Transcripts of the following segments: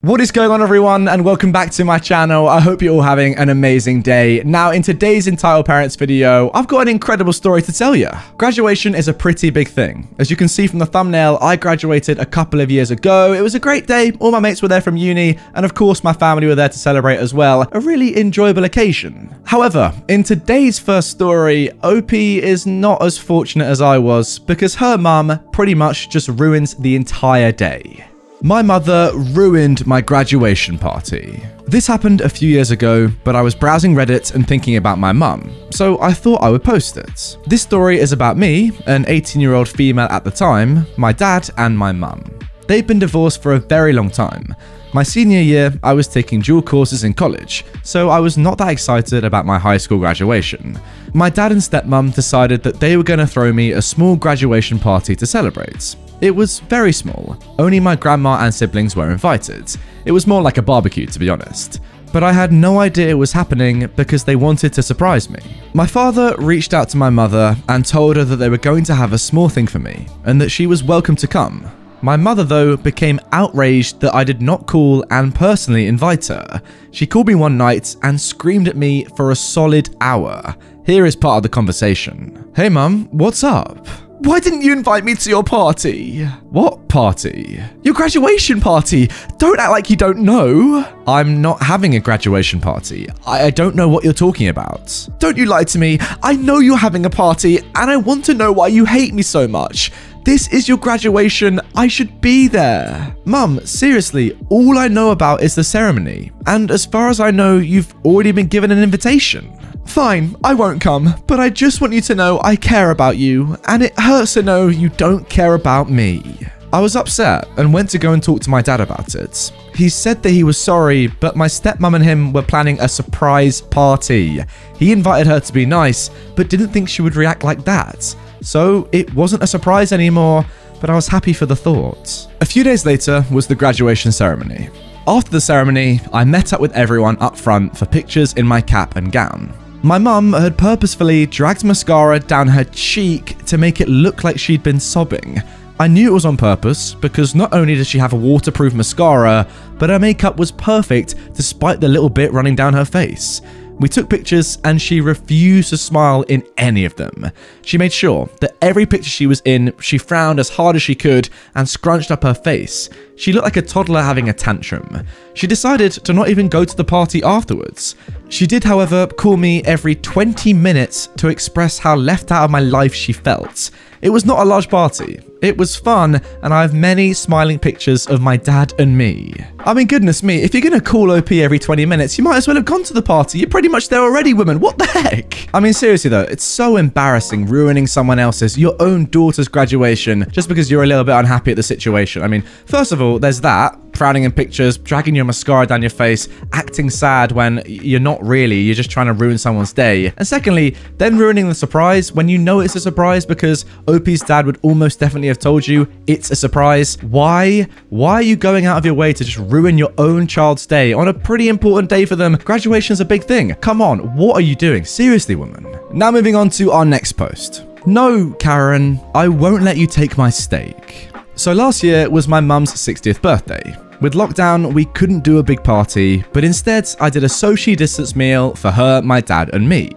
What is going on, everyone, and welcome back to my channel. I hope you're all having an amazing day. Now, in today's Entitled Parents video, I've got an incredible story to tell you. Graduation is a pretty big thing. As you can see from the thumbnail, I graduated a couple of years ago. It was a great day. All my mates were there from uni, and of course, my family were there to celebrate as well. A really enjoyable occasion. However, in today's first story, OP is not as fortunate as I was because her mum pretty much just ruins the entire day. My mother ruined my graduation party. This happened a few years ago, but I was browsing Reddit and thinking about my mum, so I thought I would post it. This story is about me, an 18-year-old female at the time, my dad, and my mum. They've been divorced for a very long time. My senior year, I was taking dual courses in college, so I was not that excited about my high school graduation. My dad and stepmom decided that they were going to throw me a small graduation party to celebrate. It was very small. Only my grandma and siblings were invited. It was more like a barbecue, to be honest. But I had no idea it was happening because they wanted to surprise me. My father reached out to my mother and told her that they were going to have a small thing for me and that she was welcome to come. My mother, though, became outraged that I did not call and personally invite her. She called me one night and screamed at me for a solid hour. Here is part of the conversation. "Hey mum, what's up? Why didn't you invite me to your party?" "What party?" "Your graduation party. Don't act like you don't know." "I'm not having a graduation party. I don't know what you're talking about." "Don't you lie to me. I know you're having a party and I want to know why you hate me so much. This is your graduation. I should be there." "Mum, seriously, all I know about is the ceremony. And as far as I know, you've already been given an invitation." "Fine, I won't come, but I just want you to know I care about you, and it hurts to know you don't care about me." I was upset and went to go and talk to my dad about it. He said that he was sorry, but my stepmom and him were planning a surprise party. He invited her to be nice, but didn't think she would react like that. So it wasn't a surprise anymore, but I was happy for the thought. A few days later was the graduation ceremony. After the ceremony, I met up with everyone up front for pictures in my cap and gown. My mum had purposefully dragged mascara down her cheek to make it look like she'd been sobbing. I knew it was on purpose because not only did she have a waterproof mascara, but her makeup was perfect despite the little bit running down her face. We took pictures and she refused to smile in any of them. She made sure that every picture she was in, she frowned as hard as she could and scrunched up her face. She looked like a toddler having a tantrum. She decided to not even go to the party afterwards. She did, however, call me every 20 minutes to express how left out of my life she felt. It was not a large party. It was fun, and I have many smiling pictures of my dad and me. I mean, goodness me, if you're gonna call OP every 20 minutes, you might as well have gone to the party. You're pretty much there already, woman. What the heck? I mean, seriously though, it's so embarrassing ruining someone else's, your own daughter's graduation, just because you're a little bit unhappy at the situation. I mean, first of all, there's that. Frowning in pictures, dragging your mascara down your face, acting sad when you're not really, you're just trying to ruin someone's day. And secondly, then ruining the surprise when you know it's a surprise because OP's dad would almost definitely have told you it's a surprise. Why are you going out of your way to just ruin your own child's day on a pretty important day for them? Graduation's a big thing. Come on, what are you doing? Seriously, woman. Now moving on to our next post. "No, Karen, I won't let you take my steak." So last year was my mum's 60th birthday. With lockdown, we couldn't do a big party, but instead I did a socially distanced meal for her, my dad, and me.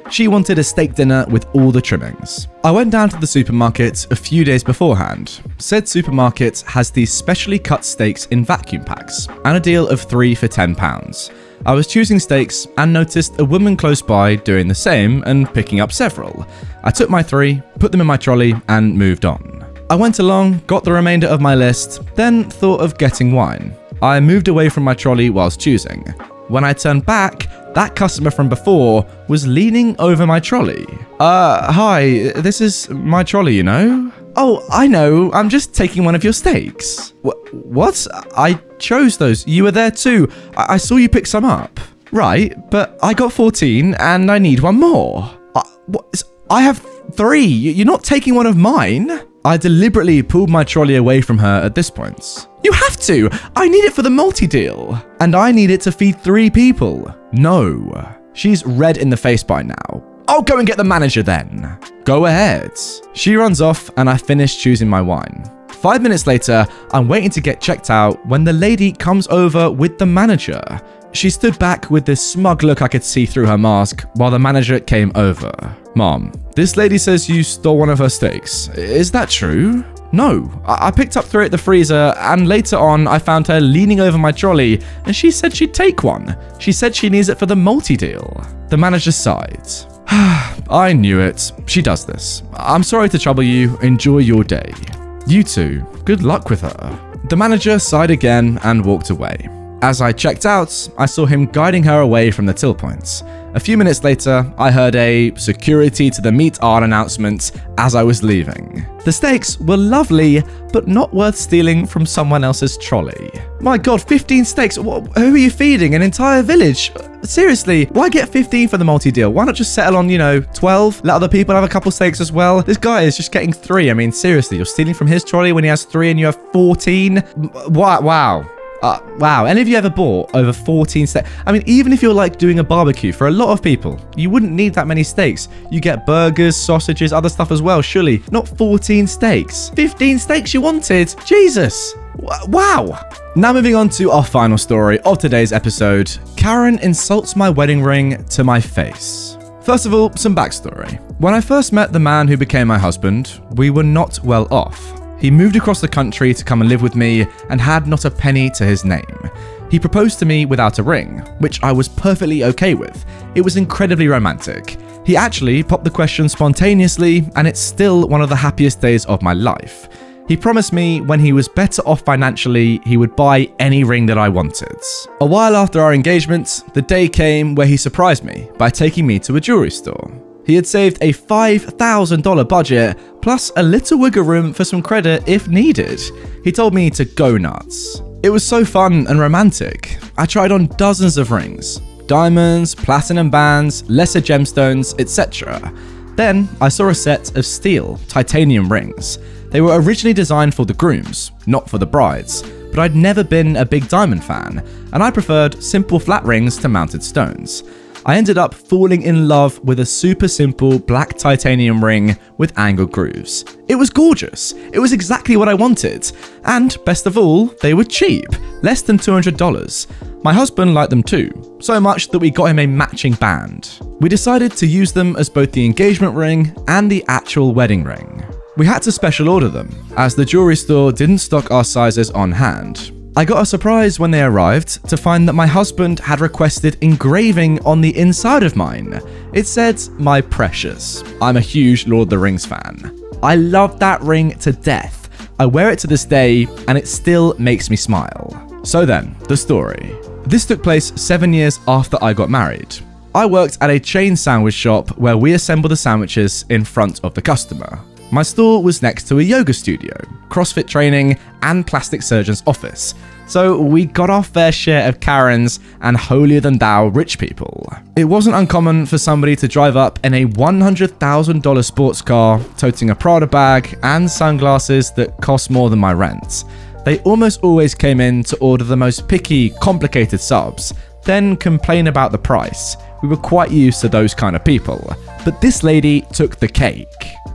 She wanted a steak dinner with all the trimmings. I went down to the supermarket a few days beforehand. Said supermarket has these specially cut steaks in vacuum packs, and a deal of 3 for £10. I was choosing steaks and noticed a woman close by doing the same and picking up several. I took my 3, put them in my trolley, and moved on. I went along, got the remainder of my list, then thought of getting wine. I moved away from my trolley whilst choosing. When I turned back, that customer from before was leaning over my trolley. Hi, this is my trolley, you know?" "Oh, I know, I'm just taking one of your steaks." What? I chose those. You were there too. I saw you pick some up." "Right, but I got 14 and I need one more." I have 3. You're not taking one of mine." I deliberately pulled my trolley away from her at this point. "You have to! I need it for the multi-deal. And I need it to feed 3 people. No." She's red in the face by now. "I'll go and get the manager then." "Go ahead." She runs off and I finish choosing my wine. 5 minutes later, I'm waiting to get checked out when the lady comes over with the manager. She stood back with this smug look I could see through her mask while the manager came over. Mom, this lady says you stole one of her steaks. Is that true? No, I picked up 3 at the freezer, and later on I found her leaning over my trolley and she said she'd take one. She said she needs it for the multi-deal. The manager sighed. I knew it. She does this. I'm sorry to trouble you. Enjoy your day. You too. Good luck with her. The manager sighed again and walked away. As I checked out, I saw him guiding her away from the till points. A few minutes later, I heard a security to the meat aisle announcement as I was leaving. The steaks were lovely, but not worth stealing from someone else's trolley. My god, 15 steaks? Who are you feeding? An entire village? Seriously, why get 15 for the multi-deal? Why not just settle on, 12? Let other people have a couple steaks as well? This guy is just getting 3. I mean, seriously, you're stealing from his trolley when he has 3 and you have 14? Wow. Wow, any of you ever bought over 14 steaks? I mean, even if you're like doing a barbecue, for a lot of people, you wouldn't need that many steaks. You get burgers, sausages, other stuff as well, surely. Not 14 steaks. 15 steaks you wanted? Jesus. Wow. Now moving on to our final story of today's episode. Karen insults my wedding ring to my face. First of all, some backstory. When I first met the man who became my husband, we were not well off. He moved across the country to come and live with me and had not a penny to his name. He proposed to me without a ring, which I was perfectly okay with. It was incredibly romantic. He actually popped the question spontaneously, and it's still one of the happiest days of my life. He promised me when he was better off financially, he would buy any ring that I wanted. A while after our engagement, the day came where he surprised me by taking me to a jewelry store. He had saved a $5,000 budget, plus a little wiggle room for some credit if needed. He told me to go nuts. It was so fun and romantic. I tried on dozens of rings. Diamonds, platinum bands, lesser gemstones, etc. Then I saw a set of steel, titanium rings. They were originally designed for the grooms, not for the brides, but I'd never been a big diamond fan, and I preferred simple flat rings to mounted stones. I ended up falling in love with a super simple black titanium ring with angled grooves. It was gorgeous. It was exactly what I wanted. And best of all, they were cheap, less than $200. My husband liked them too, so much that we got him a matching band. We decided to use them as both the engagement ring and the actual wedding ring. We had to special order them, as the jewelry store didn't stock our sizes on hand. I got a surprise when they arrived to find that my husband had requested engraving on the inside of mine. It said, "My precious." I'm a huge Lord of the Rings fan. I love that ring to death. I wear it to this day and it still makes me smile. So then, the story. This took place 7 years after I got married. I worked at a chain sandwich shop where we assembled the sandwiches in front of the customer. My store was next to a yoga studio, CrossFit training, and plastic surgeon's office, so we got our fair share of Karens and holier-than-thou rich people. It wasn't uncommon for somebody to drive up in a $100,000 sports car, toting a Prada bag and sunglasses that cost more than my rent. They almost always came in to order the most picky, complicated subs, then complain about the price. We were quite used to those kind of people, but this lady took the cake.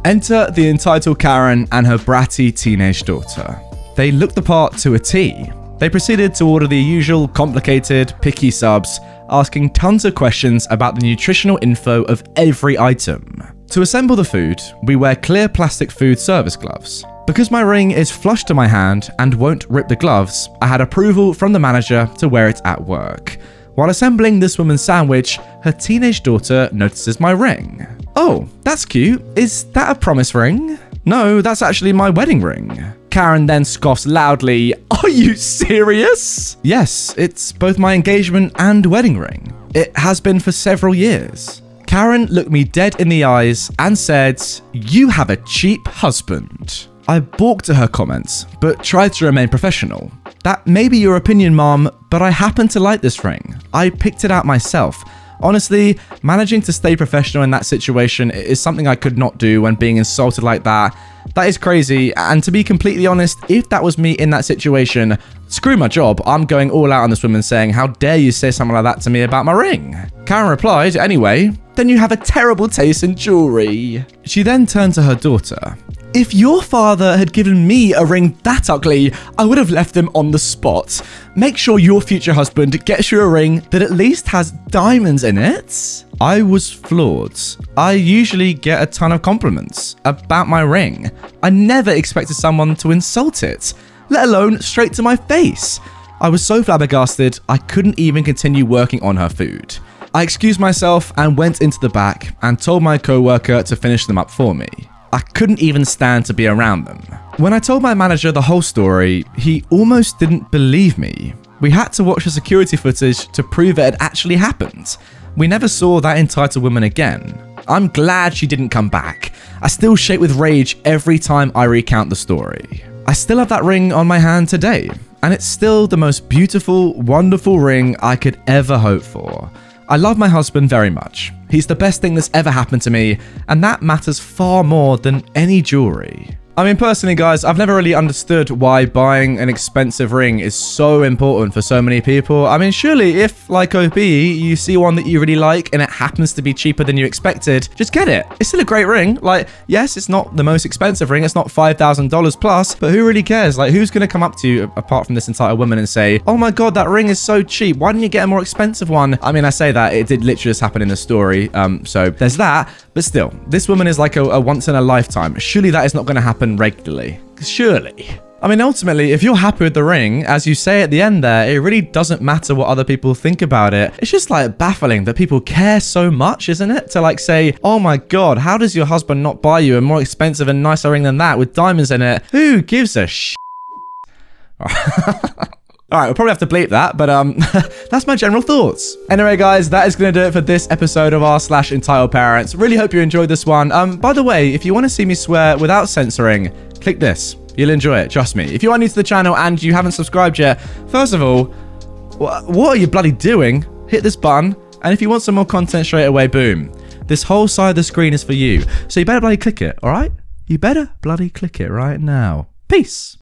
Enter the entitled Karen and her bratty teenage daughter. They looked the part to a T. They proceeded to order the usual complicated, picky subs, asking tons of questions about the nutritional info of every item. To assemble the food, we wear clear plastic food service gloves. Because my ring is flush to my hand and won't rip the gloves, I had approval from the manager to wear it at work. While assembling this woman's sandwich, her teenage daughter notices my ring. "Oh, that's cute. Is that a promise ring?" "No, that's actually my wedding ring." Karen then scoffs loudly. "Are you serious?" "Yes, it's both my engagement and wedding ring. It has been for several years." Karen looked me dead in the eyes and said, "You have a cheap husband." I balked at her comments, but tried to remain professional. "That may be your opinion, Mom, but I happen to like this ring. I picked it out myself. Honestly, managing to stay professional in that situation is something I could not do when being insulted like that. That is crazy, and to be completely honest, if that was me in that situation, screw my job, I'm going all out on this woman saying, 'How dare you say something like that to me about my ring?' Karen replied, 'Anyway, then you have a terrible taste in jewelry.' She then turned to her daughter. If your father had given me a ring that ugly, I would have left him on the spot. Make sure your future husband gets you a ring that at least has diamonds in it. I was floored. I usually get a ton of compliments about my ring. I never expected someone to insult it, let alone straight to my face. I was so flabbergasted, I couldn't even continue working on her food. I excused myself and went into the back and told my co-worker to finish them up for me. I couldn't even stand to be around them. When I told my manager the whole story, he almost didn't believe me. We had to watch the security footage to prove it had actually happened. We never saw that entitled woman again. I'm glad she didn't come back. I still shake with rage every time I recount the story. I still have that ring on my hand today, and it's still the most beautiful, wonderful ring I could ever hope for. I love my husband very much. He's the best thing that's ever happened to me, and that matters far more than any jewelry. I mean, personally, guys, I've never really understood why buying an expensive ring is so important for so many people. I mean, surely if, like OP, you see one that you really like and it happens to be cheaper than you expected, just get it. It's still a great ring. Like, yes, it's not the most expensive ring. It's not $5,000 plus, but who really cares? Like, who's going to come up to you, apart from this entitled woman, and say, oh my God, that ring is so cheap. Why didn't you get a more expensive one? I mean, I say that. It did literally just happen in the story. So there's that. But still, this woman is like a once in a lifetime. Surely that is not going to happen regularly. Surely. I mean, ultimately, if you're happy with the ring, as you say at the end there, it really doesn't matter what other people think about it. It's just like baffling that people care so much, isn't it? To like say, oh my God, how does your husband not buy you a more expensive and nicer ring than that with diamonds in it? Who gives a shit? All right, we'll probably have to bleep that, but that's my general thoughts. Anyway, guys, that is going to do it for this episode of r/entitled parents. Really hope you enjoyed this one. By the way, if you want to see me swear without censoring, click this. You'll enjoy it, trust me. If you are new to the channel and you haven't subscribed yet, first of all, what are you bloody doing? Hit this button, and if you want some more content straight away, boom. This whole side of the screen is for you, so you better bloody click it, all right? You better bloody click it right now. Peace.